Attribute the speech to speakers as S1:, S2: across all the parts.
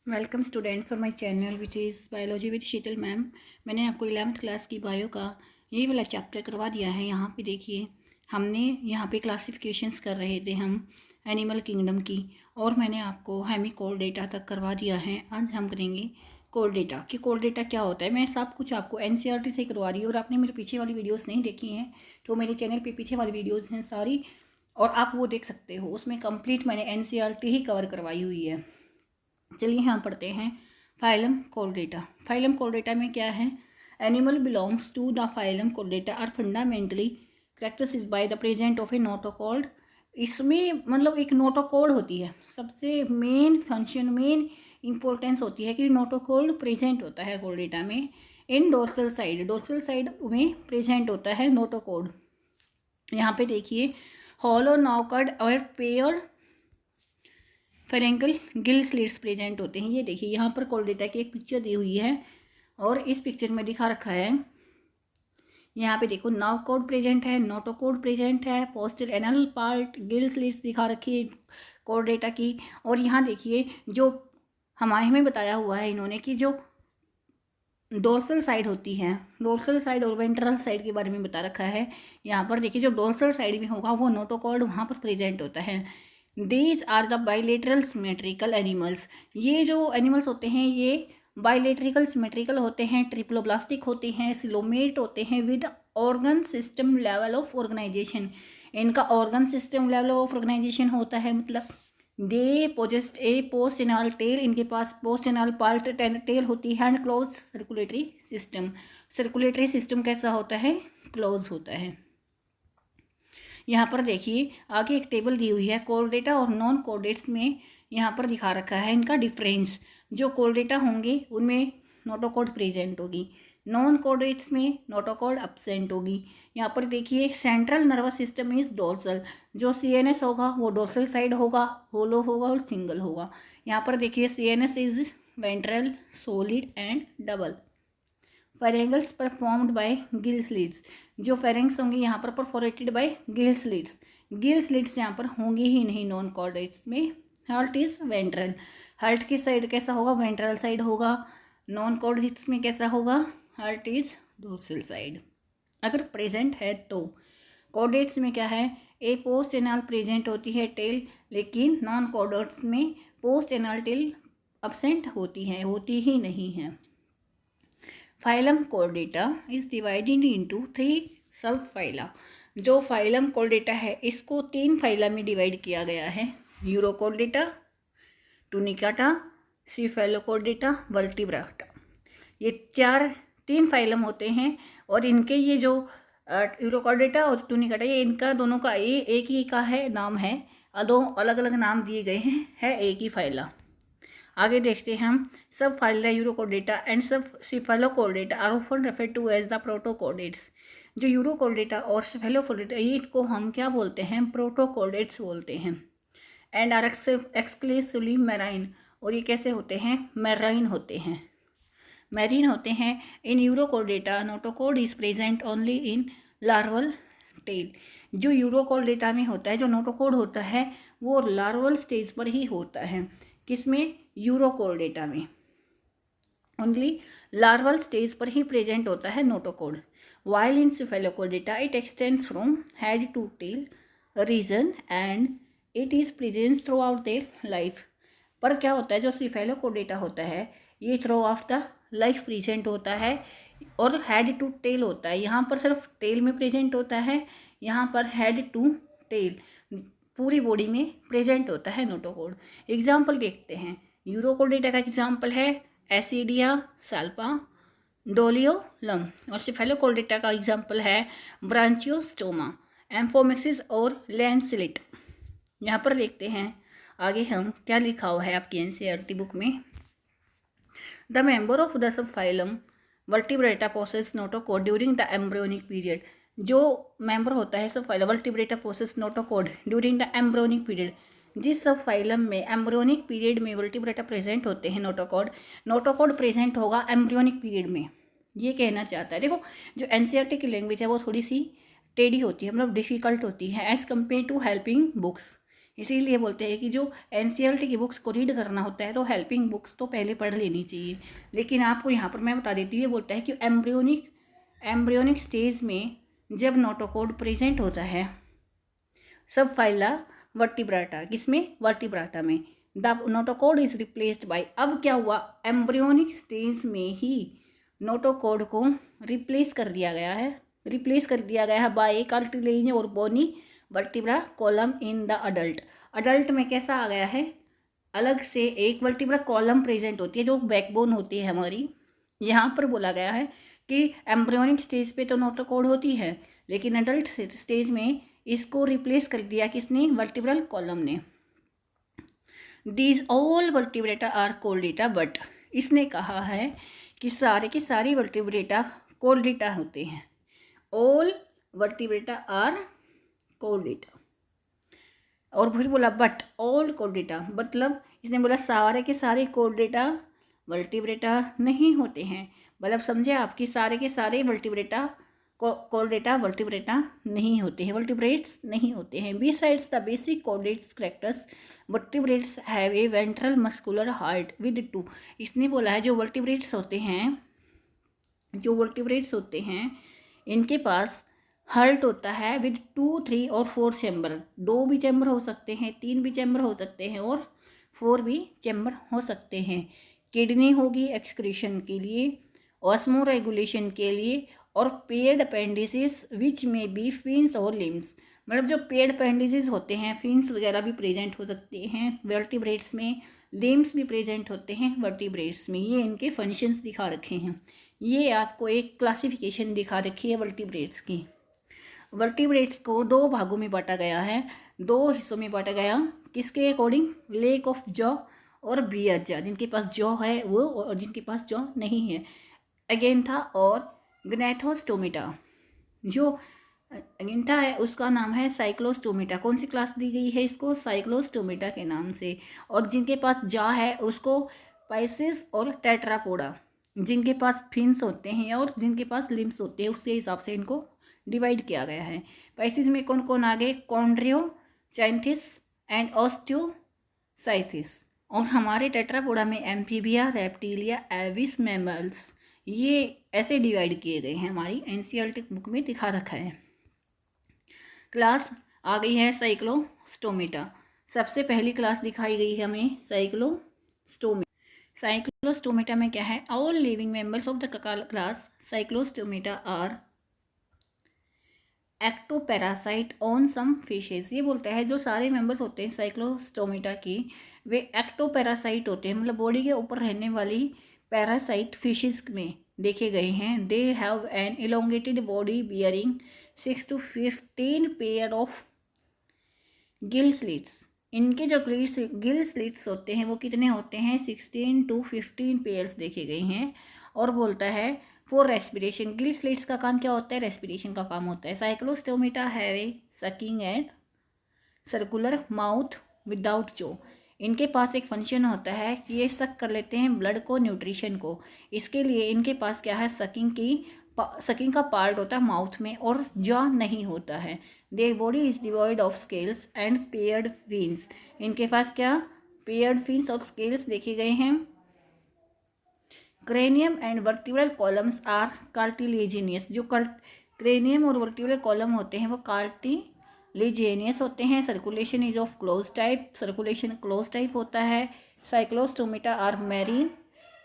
S1: Welcome students for my channel which is biology with Sheetal ma'am. मैंने आपको 11th class की bio का ये वाला चैप्टर करवा दिया है। यहाँ पे देखिए, हमने यहाँ पे क्लासिफिकेशंस कर रहे थे हम एनिमल किंगडम की, और मैंने आपको हेमिकोर्डेटा तक करवा दिया है। आज हम करेंगे कोर्डेटा कि कोर्डेटा क्या होता है। मैं सब कुछ आपको एनसीईआरटी से करवा रही हूँ, और आपने मेरे पीछे वाली वीडियोज़ नहीं देखी हैं तो मेरे चैनल पर पीछे वाली वीडियोज़ हैं सारी, और आप वो देख सकते हो। उसमें कंप्लीट मैंने एनसीईआरटी ही कवर करवाई हुई है। चलिए यहाँ पढ़ते हैं फाइलम कोर्डेटा। फाइलम कोर्डेटा में क्या है? Animal belongs to the phylum chordata are fundamentally characterized by the present of a notochord. इसमें मतलब एक नोटोकॉर्ड होती है, सबसे मेन फंक्शन, मेन इंपॉर्टेंस होती है कि नोटोकॉर्ड प्रेजेंट होता है कोर्डेटा में। इन डोर्सल साइड, डोर्सल साइड में प्रेजेंट होता है नोटोकॉर्ड। यहाँ पे देखिए, हॉलो नॉकर्ड और पेयर फेरेंकल गिल स्लिट्स प्रेजेंट होते हैं। ये देखिए, यहाँ पर कोर्डेटा की एक पिक्चर दी हुई है, और इस पिक्चर में दिखा रखा है, यहाँ पे देखो नाउकोड प्रेजेंट है, नोटोकोड प्रेजेंट है, poster anal part, gill slits दिखा रखी है कोर्डेटा की। और यहाँ देखिए, जो हमें बताया हुआ है इन्होंने कि जो डोर्सल साइड होती है, डोर्सल साइड और वेंट्रल साइड के बारे में बता रखा है। यहाँ पर देखिए, जो डोर्सल साइड में होगा वो नोटोकॉर्ड वहाँ पर प्रेजेंट होता है। These are the bilateral symmetrical animals. ये जो एनिमल्स होते हैं ये बाइलेट्रिकल सिमेट्रिकल होते हैं, ट्रिप्लोब्लास्टिक होते हैं, सिलोमेट होते हैं with organ system level of organisation. इनका organ system level of organisation होता है, मतलब they possess a post anal tail, इनके पास पोस्ट एनाल पार्ट टेल होती है, and close circulatory system. Circulatory system कैसा होता है? क्लोज होता है। यहाँ पर देखिए, आगे एक टेबल दी हुई है कोर्डेटा और नॉन कोर्डेट्स में। यहाँ पर दिखा रखा है इनका डिफरेंस। जो कोर्डेटा होंगे उनमें नोटोकॉर्ड प्रेजेंट होगी, नॉन कोर्डेट्स में नोटोकॉर्ड एब्सेंट होगी। यहाँ पर देखिए, central nervous system is dorsal. जो सीएनएस होगा वो डोर्सल साइड होगा, होलो होगा और सिंगल होगा। यहाँ पर देखिए, CNS is ventral, solid and double. Pharyngeals performed by gill slits. जो फेरेंग्स होंगे यहाँ पर perforated by gill slits. Gill slits यहाँ पर होंगी ही नहीं नॉन कॉर्डेट्स में। हार्ट इज वेंट्रल, हार्ट की साइड कैसा होगा? वेंट्रल साइड होगा। नॉन कॉर्डेट्स में कैसा होगा? हार्ट इज डोर्सल साइड अगर प्रेजेंट है तो। कॉर्डेट्स में क्या है? ए पोस्ट एनाल प्रेजेंट होती है टेल, लेकिन नॉन कॉर्डेट्स में पोस्ट एनाल टेल अब्सेंट होती है, होती ही नहीं है। Phylum Chordata is divided into 3 सब फाइला। जो फाइलम कोर्डेटा है इसको 3 फाइला में डिवाइड किया गया है, यूरोकोर्डेटा, टूनिकाटा, सीफेलोकोर्डेटा, वर्टिब्राटा। ये 3 फाइलम होते हैं, और इनके ये जो यूरोकोर्डेटा और टूनिकाटा, ये इनका दोनों का एक ही का है नाम है, दो अलग अलग नाम दिए गए हैं, है एक ही फाइला। आगे देखते हैं हम, सब phyla urochordata and sub cephalochordata are often referred to as the protochordates. जो यूरोकोर्डेटा और सिफेलोकोर्डेटा, ये इनको हम क्या बोलते हैं? प्रोटोकोर्डेट्स बोलते हैं। एंड आर एक्सक्लूसिवली मैराइन, और ये कैसे होते हैं? मैराइन होते हैं, मैरीन होते हैं। In urochordata notochord is present only in larval tail. जो यूरोकोर्डेटा में होता है, जो नोटोकॉर्ड होता है, वो लार्वल स्टेज पर ही होता है। किसमें? यूरोकोर्डेटा में ओनली लार्वल स्टेज पर ही प्रेजेंट होता है notochord. While in cephalochordata it extends from head to tail region and it is present throughout their life. पर क्या होता है, जो सिफेलोकोर्डेटा होता है ये throughout the life present होता है, और हेड टू टेल होता है। यहाँ पर सिर्फ टेल में प्रेजेंट होता है, यहाँ पर हेड टू टेल पूरी बॉडी में प्रेजेंट होता है नोटोकॉर्ड। एग्जाम्पल देखते हैं। यूरोकोर्डेटा का एग्जाम्पल है एसिडिया साल्पा, डोलियोलम, और सिफेलोकोर्डेटा का एग्जाम्पल है ब्रांचियोस्टोमा, एम्फोमेक्सिस और लैंसलेट। यहाँ पर देखते हैं आगे हम क्या लिखा हुआ है आपकी एनसीईआरटी बुक में। The member of the sub phylum vertebrata possess notochord during the embryonic period. जो मेंबर होता है sub phylum vertebrata possess notochord during the embryonic period. जिस सब फाइलम में एम्ब्रियोनिक पीरियड में वर्टिब्रेटा प्रेजेंट होते हैं notochord present होगा embryonic period में। ये कहना चाहता है, देखो जो एनसीईआरटी की लैंग्वेज है वो थोड़ी सी टेढ़ी होती है, मतलब डिफ़िकल्ट होती है as compare to helping books. इसीलिए बोलते हैं कि जो एनसीईआरटी की बुक्स को रीड करना होता है तो हेल्पिंग बुक्स तो पहले पढ़ लेनी चाहिए। लेकिन आपको यहाँ पर मैं बता देती हूँ, ये बोलता है कि एम्ब्रियोनिक स्टेज में जब नोटोकॉर्ड प्रेजेंट होता है, सब फाइला वर्टिब्राटा, किसमें, वर्टिब्राटा में, the notochord is replaced by, अब क्या हुआ, एम्ब्रियोनिक स्टेज में ही नोटोकॉर्ड को रिप्लेस कर दिया गया है बाय कार्टिलेज और bony vertebra column in the adult में कैसा आ गया है, अलग से एक वर्टिब्रा कॉलम प्रेजेंट होती है जो बैकबोन होती है हमारी। यहाँ पर बोला गया है कि एम्ब्रियोनिक स्टेज पे तो नोटोकॉर्ड होती है, लेकिन अडल्ट स्टेज में इसको रिप्लेस कर दिया किसने, वर्टिब्रल कॉलम ने। These all vertebrata are chordata, but इसने कहा है कि सारे के सारे वर्टिब्रेटा कोर्डेटा होते हैं। ऑल वर्टिब्रेटा आर कोर्डेटा, और फिर बोला बट ऑल कोर्डेटा, मतलब इसने बोला सारे के सारे कोर्डेटा वर्टिब्रेटा नहीं होते हैं। मतलब समझे आपकी सारे के सारे वर्टिब्रेटा कोर्डेटा वर्टिब्रेटा नहीं होते हैं, वर्टिब्रेट्स नहीं होते हैं। Besides the basic chordates characters vertebrates have a ventral muscular heart with two, इसने बोला है जो वर्टिब्रेट्स होते हैं इनके पास हार्ट होता है विद 2, 3 और 4 चैम्बर, 2 भी चैम्बर हो सकते हैं, 3 भी चैम्बर हो सकते हैं और 4 भी चैम्बर हो सकते हैं। किडनी होगी एक्सक्रीशन के लिए, ऑस्मो रेगुलेशन के लिए, और पेड अपेंडिसेस विच में बी फिन्स और लिम्स, मतलब जो पेड अपेंडिसेस होते हैं, फिन्स वगैरह भी प्रेजेंट हो सकते हैं वर्टिब्रेट्स में, लिम्स भी प्रेजेंट होते हैं वर्टिब्रेट्स में। ये इनके फंक्शंस दिखा रखे हैं। ये आपको एक क्लासिफिकेशन दिखा रखी है वर्टिब्रेट्स की। वर्टिब्रेट्स को 2 भागों में बांटा गया है, 2 हिस्सों में बांटा गया, किसके अकॉर्डिंग, लेक ऑफ जॉ और ब्रियाजा, जिनके पास जॉ है वो और जिनके पास जॉ नहीं है, एगेंथा और ग्नैथोस्टोमेटा। जो एगेंथा है उसका नाम है साइक्लोस्टोमेटा, कौन सी क्लास दी गई है इसको, साइक्लोस्टोमेटा के नाम से। और जिनके पास जा है उसको पाइसिस और टेट्रापोडा, जिनके पास फिन्स होते हैं और जिनके पास लिम्स होते हैं उसके हिसाब से इनको डिवाइड किया गया है। पाइसिस में कौन कौन आ गए, कॉन्ड्रियोचाइंथिस एंड ऑस्टियोसाइथिस। और हमारे टेट्रापोडा में एम्फीबिया, रेप्टिलिया, एविस, मैमल्स, ये ऐसे डिवाइड किए गए हैं, हमारी एनसीईआरटी बुक में दिखा रखा है। क्लास आ गई है साइक्लोस्टोमेटा, सबसे पहली क्लास दिखाई गई है हमें साइक्लोस्टोमेटा में क्या है, all living members of the class cyclostomata are ectoparasite on some fishes. ये बोलता है जो सारे मेंबर्स होते हैं साइक्लोस्टोमेटा की वे एक्टोपैरासाइट होते हैं, मतलब बॉडी के ऊपर रहने वाली पैरासाइट फिशेस में देखे गए हैं। They have an elongated body bearing 6 to 15 pair of gill slits. इनके जो गिल स्लिट्स होते हैं वो कितने होते हैं, 16 to 15 पेयर्स देखे गए हैं। और बोलता है फॉर रेस्पिरेशन, गिल स्लिट्स का काम क्या होता है, रेस्पिरेशन का काम होता है। Cyclostomata have a sucking and circular mouth without चो, इनके पास एक फंक्शन होता है कि ये सक कर लेते हैं ब्लड को, न्यूट्रिशन को। इसके लिए इनके पास क्या है, सकिंग का पार्ट होता है माउथ में और जॉ नहीं होता है। Their body is devoid of scales and paired fins, इनके पास क्या, पेयर्ड फिन्स और स्केल्स देखे गए हैं। Cranium and vertebral columns are cartilaginous, जो क्रेनियम और वर्टिब्रल कॉलम होते हैं वो कार्टिलेजिनियस होते हैं। Circulation is of close type, circulation close type होता है। साइक्लोस्टोमेटा आर मैरीन,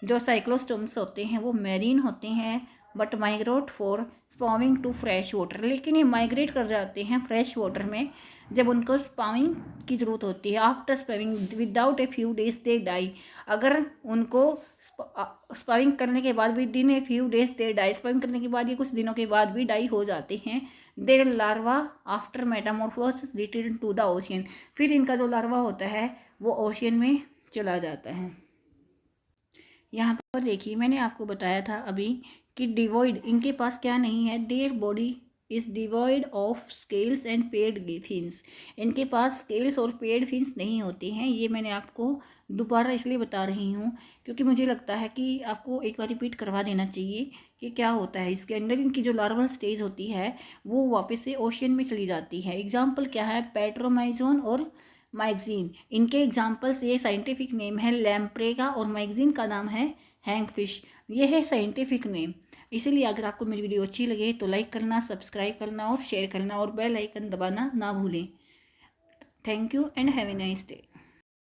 S1: जो साइक्लोस्टोम्स होते हैं वो मैरीन होते हैं, but migrate for spawning to fresh water, लेकिन ये माइग्रेट कर जाते हैं फ्रेश वाटर में जब उनको स्पाउमिंग की ज़रूरत होती है। After spawning without a few days they die, अगर उनको स्पाउमिंग करने के बाद within a few days they die, spawning करने के बाद ये कुछ दिनों के बाद भी डाई हो जाते हैं। Their larva after metamorphosis return to the ocean, फिर इनका जो लार्वा होता है वो ओशियन में चला जाता है। यहाँ पर देखिए मैंने आपको बताया था अभी कि डिवॉइड, इनके पास क्या नहीं है, their body is devoid of scales and paid fins, इनके पास स्केल्स और पेड फिन्स नहीं होते हैं। ये मैंने आपको दोबारा इसलिए बता रही हूँ क्योंकि मुझे लगता है कि आपको एक बार रिपीट करवा देना चाहिए कि क्या होता है इसके अंदर। इनकी जो लार्वल स्टेज होती है वो वापस से ओशियन में चली जाती है। एग्जाम्पल क्या है, पेट्रोमाइजोन और मैगजीन। इनके एग्जाम्पल्स, ये साइंटिफिक नेम है लैम्प्रे का और मैगजीन का नाम है हैंकफिश। ये है साइंटिफिक नेम। इसीलिए अगर आपको मेरी वीडियो अच्छी लगे तो लाइक करना, सब्सक्राइब करना और शेयर करना और बेल आइकन दबाना ना भूलें। Thank you and have a nice day.